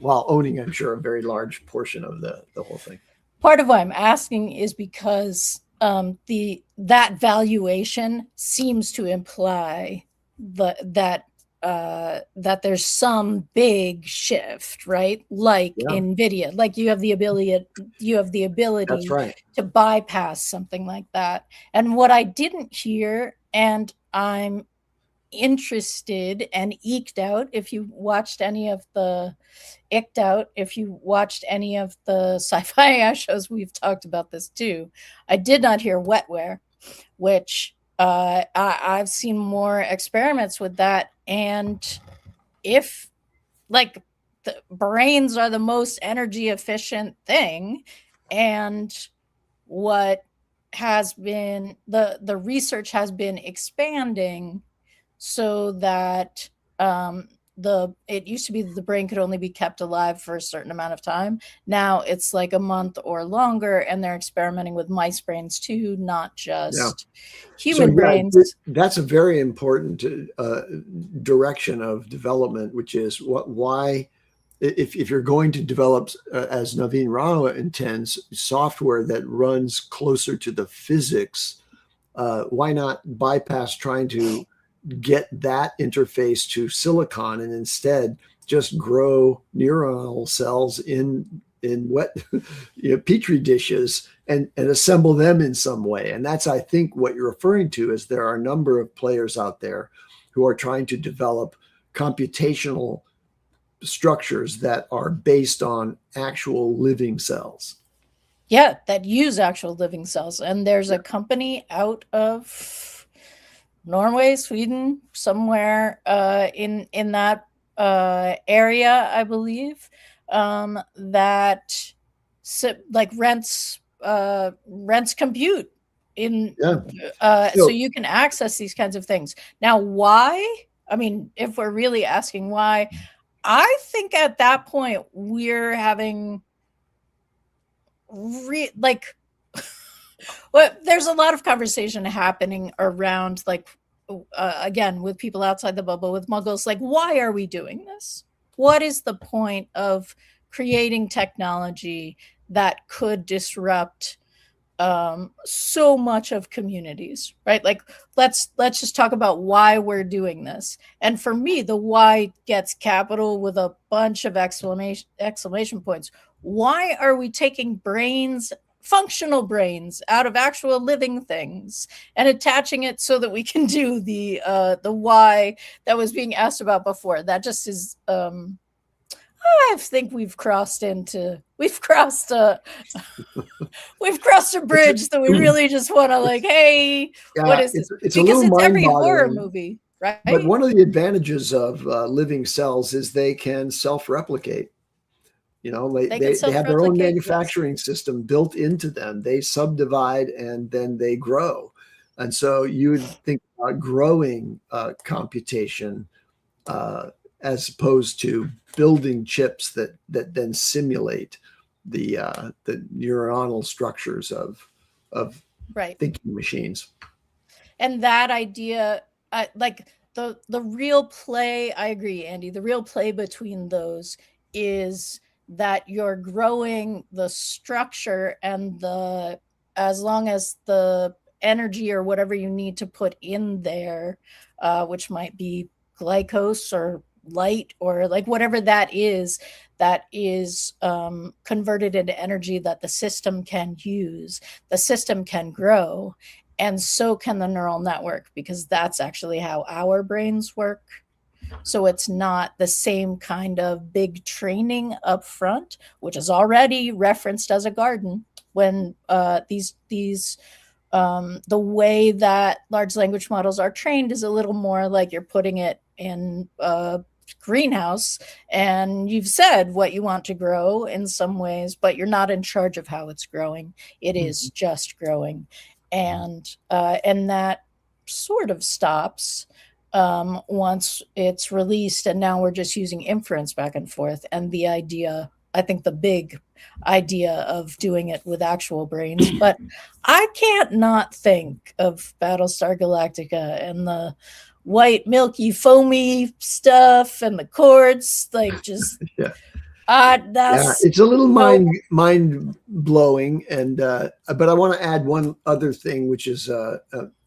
while owning, I'm sure, a very large portion of the whole thing. Part of why I'm asking is because that valuation seems to imply that there's some big shift, right? Like NVIDIA, like you have the ability That's right. to bypass something like that. And what I didn't hear, and I'm interested and eked out, if you watched any of the sci-fi shows, we've talked about this too. I did not hear wetware, which I've seen more experiments with that. And if, like, the brains are the most energy efficient thing, and what has been the research has been expanding so that it used to be that the brain could only be kept alive for a certain amount of time. Now it's like a month or longer, and they're experimenting with mice brains too, not just human brains. That's a very important direction of development, which is why, if you're going to develop, as Naveen Rao intends, software that runs closer to the physics, why not bypass trying to get that interface to silicon and instead just grow neuronal cells in wet petri dishes and assemble them in some way? And that's, I think, what you're referring to, is there are a number of players out there who are trying to develop computational structures that are based on actual living cells. Yeah, that use actual living cells. And there's a company out of Norway, Sweden, somewhere in that area, I believe, that rents compute in, so you can access these kinds of things. Now, why? I mean, if we're really asking why, I think at that point we're having well, there's a lot of conversation happening around, again, with people outside the bubble, with muggles, like, why are we doing this? What is the point of creating technology that could disrupt so much of communities, right? Like, let's just talk about why we're doing this. And for me, the why gets capital with a bunch of exclamation points. Why are we taking brains, functional brains, out of actual living things and attaching it so that we can do the why that was being asked about before? That just is, I think we've crossed a bridge that we really just want to, hey, what is this? Because it's every horror movie, right? But one of the advantages of living cells is they can self-replicate. They have their own manufacturing system built into them. They subdivide and then they grow. And so you would think about growing computation as opposed to building chips that then simulate the neuronal structures of right. thinking machines. And that idea, like the real play, I agree, Andy, the real play between those is that you're growing the structure and the, as long as the energy or whatever you need to put in there, which might be glycose or light or like whatever that is converted into energy that the system can use, the system can grow. And so can the neural network, because that's actually how our brains work. So it's not the same kind of big training up front, which is already referenced as a garden when the way that large language models are trained is a little more like you're putting it in a greenhouse and you've said what you want to grow in some ways, but you're not in charge of how it's growing. It is just growing. And that sort of stops once it's released, and now we're just using inference back and forth. And the idea, I think the big idea of doing it with actual brains, but I can't not think of Battlestar Galactica and the white milky foamy stuff and the chords, like just that's it's a little mind blowing. And but I want to add one other thing, which is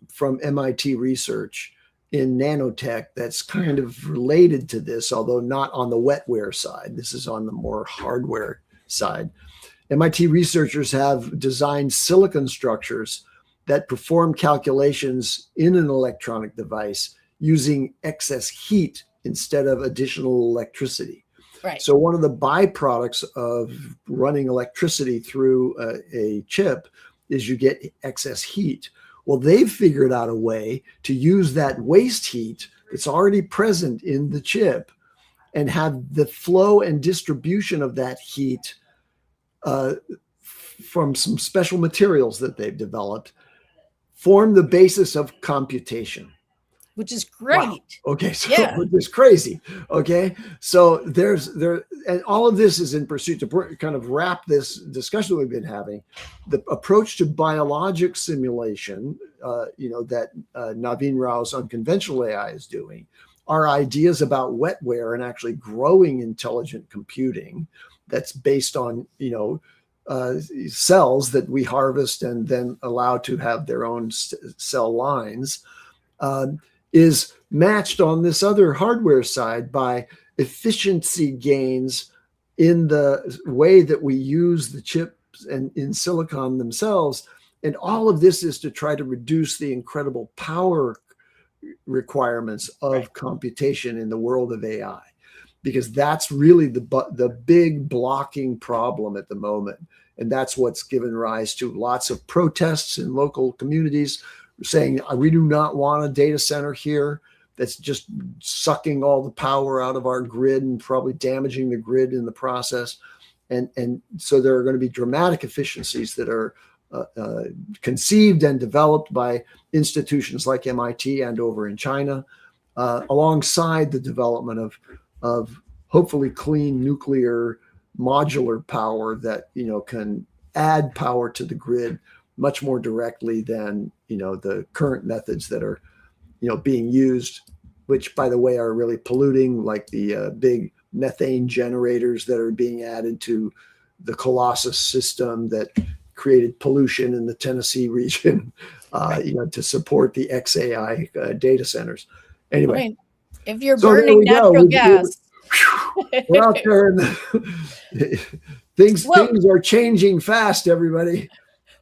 from MIT research in nanotech that's kind of related to this, although not on the wetware side. This is on the more hardware side. MIT researchers have designed silicon structures that perform calculations in an electronic device using excess heat instead of additional electricity. right. So one of the byproducts of running electricity through a chip is you get excess heat. Well, they've figured out a way to use that waste heat that's already present in the chip and have the flow and distribution of that heat from some special materials that they've developed form the basis of computation. Which is great. Wow. Okay, so which is crazy. Okay, so and all of this is in pursuit to kind of wrap this discussion we've been having. The approach to biologic simulation, that Naveen Rao's unconventional AI is doing, are ideas about wetware and actually growing intelligent computing that's based on cells that we harvest and then allow to have their own cell lines. Is matched on this other hardware side by efficiency gains in the way that we use the chips and in silicon themselves. And all of this is to try to reduce the incredible power requirements of computation in the world of AI, because that's really the big blocking problem at the moment. And that's what's given rise to lots of protests in local communities saying, we do not want a data center here that's just sucking all the power out of our grid and probably damaging the grid in the process. And so there are going to be dramatic efficiencies that are conceived and developed by institutions like MIT and over in China, alongside the development of hopefully clean nuclear modular power that can add power to the grid much more directly than the current methods that are being used, which by the way are really polluting, like the big methane generators that are being added to the Colossus system that created pollution in the Tennessee region, to support the XAI data centers. Anyway, I mean, if you're burning natural gas, we're out there, and things are changing fast. Everybody,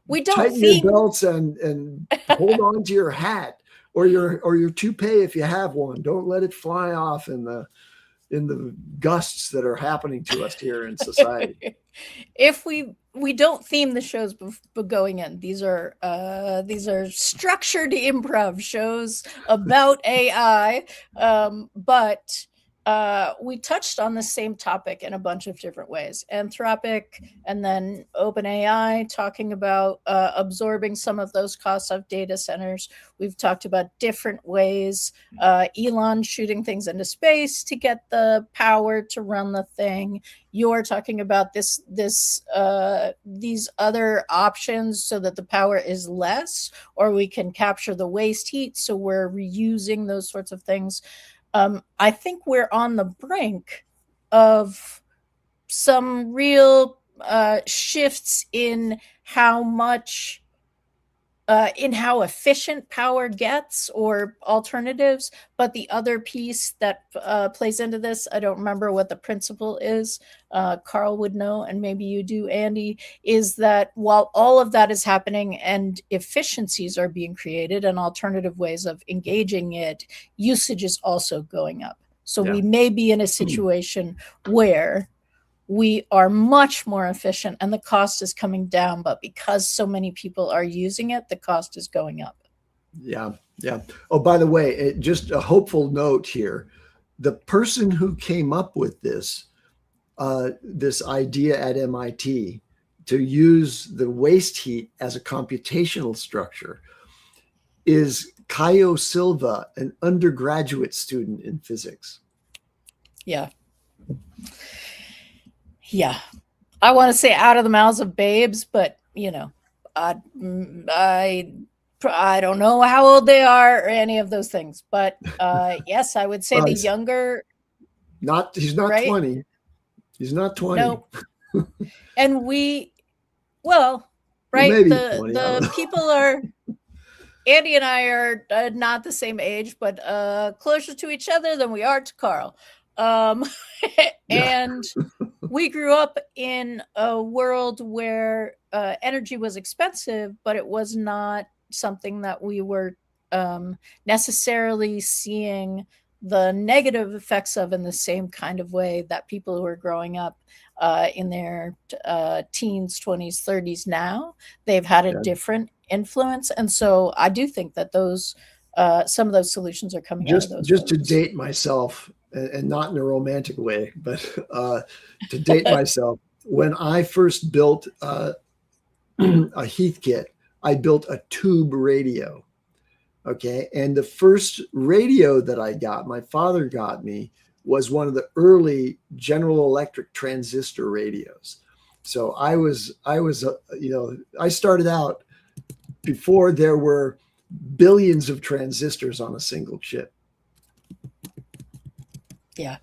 we don't tighten your belts and hold on to your hat or your toupee if you have one. Don't let it fly off in the gusts that are happening to us here in society. If we don't theme the shows going in, these are structured improv shows about AI, but we touched on the same topic in a bunch of different ways. Anthropic and then OpenAI talking about absorbing some of those costs of data centers. We've talked about different ways. Elon shooting things into space to get the power to run the thing. You're talking about these other options so that the power is less, or we can capture the waste heat, so we're reusing those sorts of things. I think we're on the brink of some real shifts in how efficient power gets, or alternatives. But the other piece that plays into this, I don't remember what the principle is. Karl would know, and maybe you do, Andy, is that while all of that is happening and efficiencies are being created and alternative ways of engaging it, usage is also going up. So we may be in a situation where we are much more efficient and the cost is coming down, but because so many people are using it, the cost is going up. Yeah. Oh, by the way, just a hopeful note here. The person who came up with this idea at MIT to use the waste heat as a computational structure is Caio Silva, an undergraduate student in physics. Yeah. I want to say out of the mouths of babes, but I don't know how old they are or any of those things. But yes, I would say the younger. He's not right? 20. He's not 20. Nope. And right? The people are. Andy and I are not the same age, but closer to each other than we are to Karl. And we grew up in a world where energy was expensive, but it was not something that we were necessarily seeing the negative effects of in the same kind of way that people who are growing up in their teens, 20s, 30s now, they've had a different influence. And so I do think that those some of those solutions are coming out of those. Just to date myself, and not in a romantic way, but to date myself, when I first built a Heathkit, I built a tube radio. Okay. And the first radio that I got, my father got me, was one of the early General Electric transistor radios. So I started out before there were billions of transistors on a single chip. Yeah.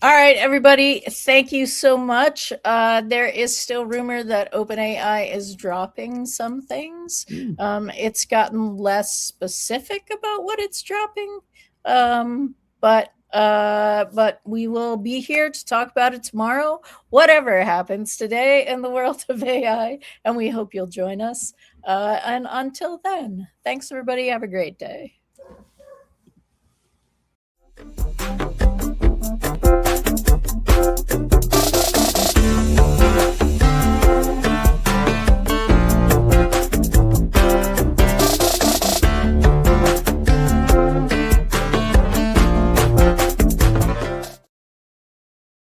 All right, everybody. Thank you so much. There is still rumor that OpenAI is dropping some things. It's gotten less specific about what it's dropping. But we will be here to talk about it tomorrow, whatever happens today in the world of AI. And we hope you'll join us. And until then, thanks, everybody. Have a great day.